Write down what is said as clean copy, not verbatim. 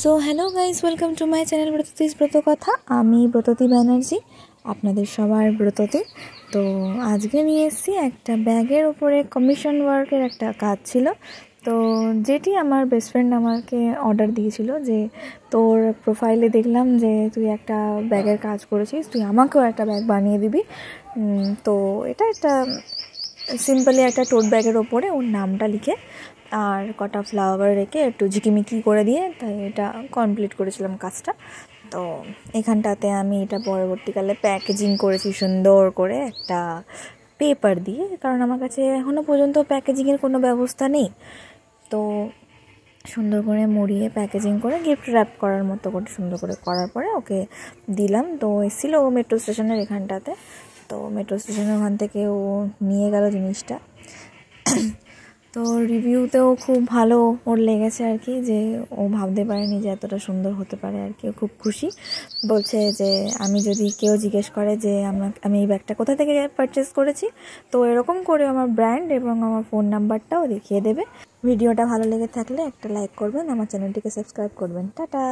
So hello guys, welcome to my channel Bratati's Brata Katha. আমি ব্রততী ব্যানার্জি, আপনাদের সবার ব্রততী। তো আজকে নিয়ে এসেছি একটা ব্যাগের ওপরে কমিশন ওয়ার্কের একটা কাজ ছিল, তো যেটি আমার বেস্ট ফ্রেন্ড আমাকে অর্ডার দিয়েছিল যে তোর প্রোফাইলে দেখলাম যে তুই একটা ব্যাগের কাজ করেছিস, তুই আমাকেও একটা ব্যাগ বানিয়ে দিবি। তো এটা একটা সিম্পলি একটা টোট ব্যাগের ওপরে ওর নামটা লিখে আর কটা ফ্লাওয়ার রেখে একটু ঝিকিমিকি করে দিয়ে তাই এটা কমপ্লিট করেছিলাম কাজটা। তো এখানটাতে আমি এটা পরবর্তীকালে প্যাকেজিং করেছি সুন্দর করে একটা পেপার দিয়ে, কারণ আমার কাছে এখনও পর্যন্ত প্যাকেজিংয়ের কোনো ব্যবস্থা নেই। তো সুন্দর করে মুড়িয়ে প্যাকেজিং করে গিফট র্যাপ করার মতো করে সুন্দর করে করার পরে ওকে দিলাম। তো এসেছিল ও মেট্রো স্টেশনের এখানটাতে, তো মেট্রো স্টেশনের ওখান থেকে ও নিয়ে গেল জিনিসটা। তো রিভিউতেও খুব ভালো ওর লেগেছে আর কি, যে ও ভাবতে পারেনি যে এতটা সুন্দর হতে পারে আর কি। ও খুব খুশি, বলছে যে আমি যদি কেউ জিজ্ঞেস করে যে আমি এই ব্যাগটা কোথা থেকে পারচেস করেছি, তো এরকম করে আমার ব্র্যান্ড এবং আমার ফোন নাম্বারটাও দেখিয়ে দেবে। ভিডিওটা ভালো লেগে থাকলে একটা লাইক করবেন, আমার চ্যানেলটিকে সাবস্ক্রাইব করবেন। টাটা।